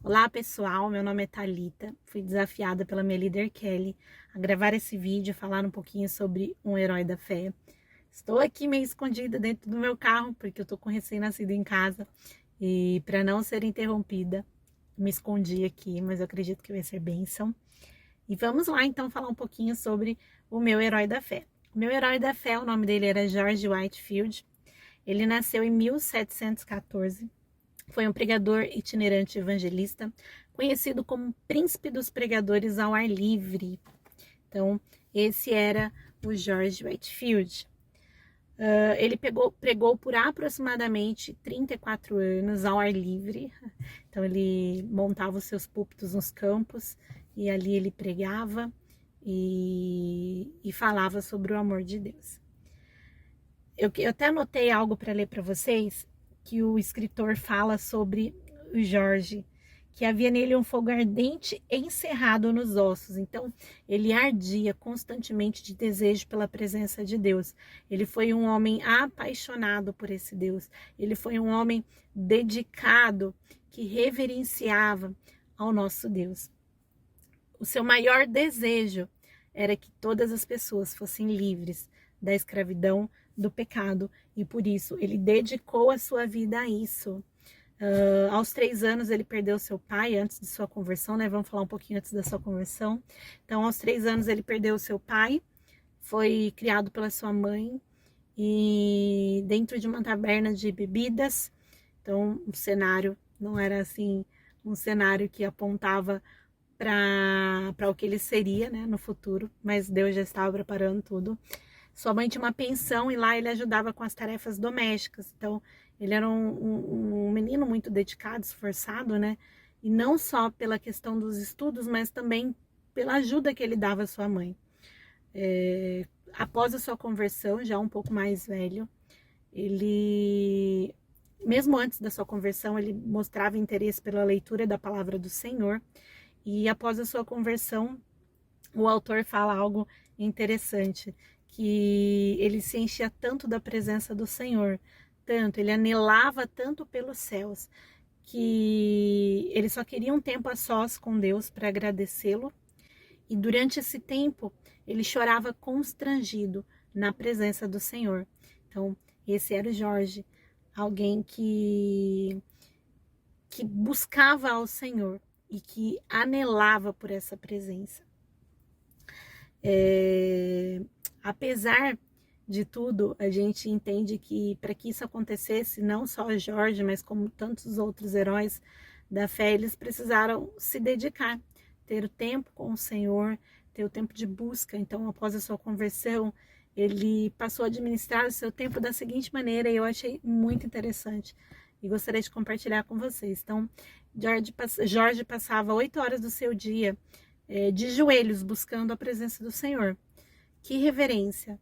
Olá pessoal, meu nome é Thalita, fui desafiada pela minha líder Kelly a gravar esse vídeo, falar um pouquinho sobre um herói da fé. Estou aqui meio escondida dentro do meu carro, porque eu tô com recém-nascido em casa e para não ser interrompida, me escondi aqui, mas eu acredito que vai ser bênção. E vamos lá então falar um pouquinho sobre o meu herói da fé. O meu herói da fé, o nome dele era George Whitefield, ele nasceu em 1714. Foi um pregador itinerante evangelista, conhecido como príncipe dos pregadores ao ar livre. Então, esse era o George Whitefield. Ele pregou por aproximadamente 34 anos ao ar livre. Então, ele montava os seus púlpitos nos campos e ali ele pregava e falava sobre o amor de Deus. Eu até anotei algo para ler para vocês, que o escritor fala sobre o Jorge, que havia nele um fogo ardente encerrado nos ossos. Então, ele ardia constantemente de desejo pela presença de Deus. Ele foi um homem apaixonado por esse Deus. Ele foi um homem dedicado, que reverenciava ao nosso Deus. O seu maior desejo era que todas as pessoas fossem livres da escravidão, do pecado, e por isso ele dedicou a sua vida a isso. Aos 3 anos ele perdeu seu pai antes de sua conversão, né? Vamos falar um pouquinho antes da sua conversão. Então, aos 3 anos ele perdeu seu pai, foi criado pela sua mãe e dentro de uma taberna de bebidas. Então, o cenário não era assim um cenário que apontava para o que ele seria, né, no futuro, mas Deus já estava preparando tudo. Sua mãe tinha uma pensão e lá ele ajudava com as tarefas domésticas. Então, ele era um menino muito dedicado, esforçado, né? E não só pela questão dos estudos, mas também pela ajuda que ele dava à sua mãe. Após a sua conversão, já um pouco mais velho, ele, mesmo antes da sua conversão, ele mostrava interesse pela leitura da palavra do Senhor. E após a sua conversão, o autor fala algo interessante, que ele se enchia tanto da presença do Senhor, tanto, ele anelava tanto pelos céus, que ele só queria um tempo a sós com Deus para agradecê-lo, e durante esse tempo ele chorava constrangido na presença do Senhor. Então, esse era o Jorge, alguém que buscava ao Senhor e que anelava por essa presença. Apesar de tudo, a gente entende que para que isso acontecesse, não só Jorge, mas como tantos outros heróis da fé, eles precisaram se dedicar, ter o tempo com o Senhor, ter o tempo de busca. Então, após a sua conversão, ele passou a administrar o seu tempo da seguinte maneira, e eu achei muito interessante e gostaria de compartilhar com vocês. Então, Jorge passava 8 horas do seu dia de joelhos, buscando a presença do Senhor. Que reverência!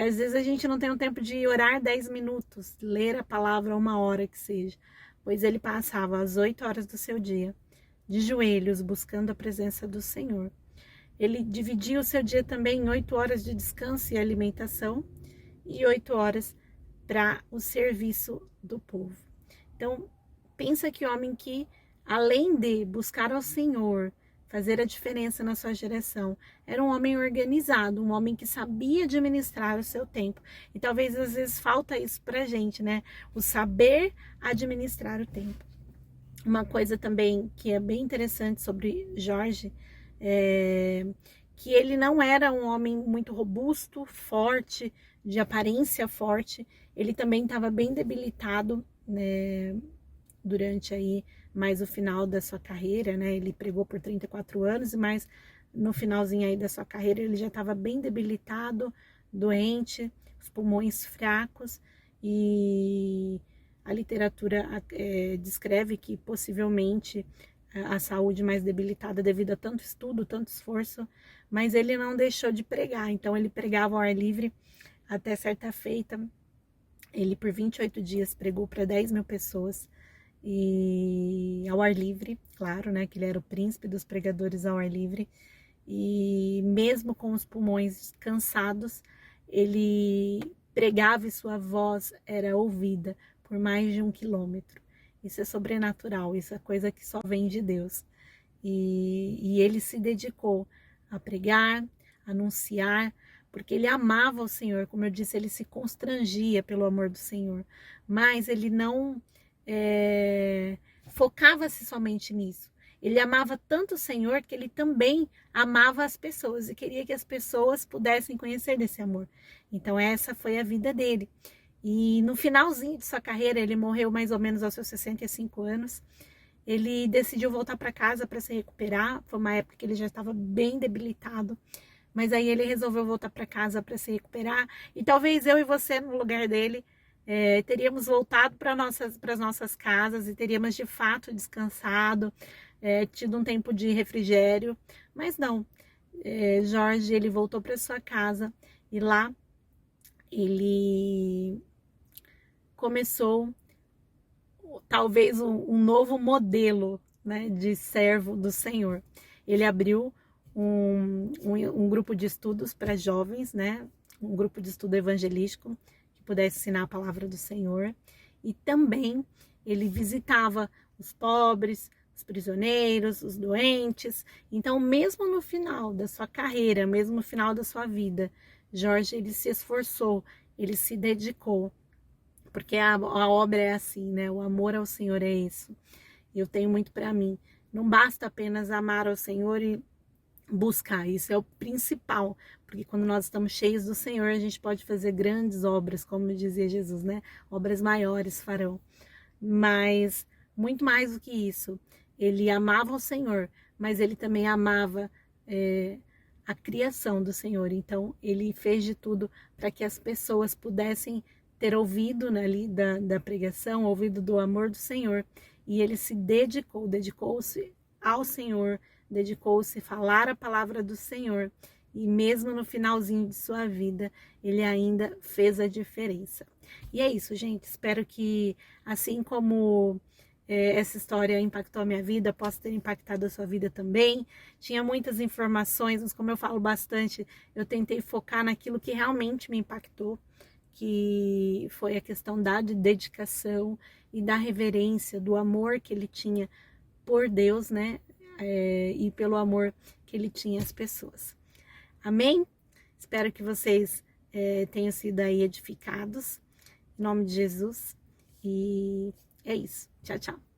Às vezes a gente não tem o tempo de orar 10 minutos, ler a palavra 1 hora que seja, pois ele passava as 8 horas do seu dia de joelhos, buscando a presença do Senhor. Ele dividia o seu dia também em 8 horas de descanso e alimentação e 8 horas para o serviço do povo. Então, pensa que homem que, além de buscar ao Senhor, fazer a diferença na sua geração, era um homem organizado, um homem que sabia administrar o seu tempo. E talvez às vezes falta isso pra gente, né? O saber administrar o tempo. Uma coisa também que é bem interessante sobre Jorge é que ele não era um homem muito robusto, forte, de aparência forte. Ele também estava bem debilitado, né, durante aí mais o final da sua carreira, né? Ele pregou por 34 anos, mas no finalzinho aí da sua carreira ele já estava bem debilitado, doente, os pulmões fracos, e a literatura descreve que possivelmente a saúde mais debilitada devido a tanto estudo, tanto esforço, mas ele não deixou de pregar. Então ele pregava ao ar livre até certa feita. Ele por 28 dias pregou para 10.000 pessoas, e ao ar livre, claro, né, que ele era o príncipe dos pregadores ao ar livre, e mesmo com os pulmões cansados, ele pregava e sua voz era ouvida por mais de 1 quilômetro. Isso é sobrenatural, isso é coisa que só vem de Deus. E ele se dedicou a pregar, a anunciar, porque ele amava o Senhor. Como eu disse, ele se constrangia pelo amor do Senhor, mas ele não focava-se somente nisso. Ele amava tanto o Senhor que ele também amava as pessoas e queria que as pessoas pudessem conhecer desse amor. Então essa foi a vida dele. E no finalzinho de sua carreira, ele morreu mais ou menos aos seus 65 anos. Ele decidiu voltar para casa para se recuperar. Foi uma época que ele já estava bem debilitado. Mas aí ele resolveu voltar para casa para se recuperar. E talvez eu e você, no lugar dele, teríamos voltado para as nossas casas e teríamos de fato descansado, tido um tempo de refrigério. Mas não. Jorge, ele voltou para sua casa e lá ele começou talvez um novo modelo, né, de servo do Senhor. Ele abriu um grupo de estudos para jovens, né, um grupo de estudo evangelístico que pudesse ensinar a palavra do Senhor. E também ele visitava os pobres, os prisioneiros, os doentes. Então, mesmo no final da sua carreira, mesmo no final da sua vida, Jorge, ele se esforçou, ele se dedicou, porque a obra é assim, né? O amor ao Senhor é isso. E eu tenho muito para mim. Não basta apenas amar ao Senhor e buscar, isso é o principal, porque quando nós estamos cheios do Senhor, a gente pode fazer grandes obras, como dizia Jesus, né? Obras maiores farão. Mas muito mais do que isso, ele amava o Senhor, mas ele também amava a criação do Senhor. Então ele fez de tudo para que as pessoas pudessem ter ouvido, né, ali da pregação, ouvido do amor do Senhor, e ele se dedicou-se ao Senhor, dedicou-se a falar a palavra do Senhor, e mesmo no finalzinho de sua vida, ele ainda fez a diferença. E é isso, gente, espero que, assim como essa história impactou a minha vida, possa ter impactado a sua vida também. Tinha muitas informações, mas como eu falo bastante, eu tentei focar naquilo que realmente me impactou, que foi a questão da dedicação e da reverência, do amor que ele tinha por Deus, né? E pelo amor que ele tinha às pessoas. Amém? Espero que vocês tenham sido aí edificados. Em nome de Jesus. E é isso. Tchau, tchau.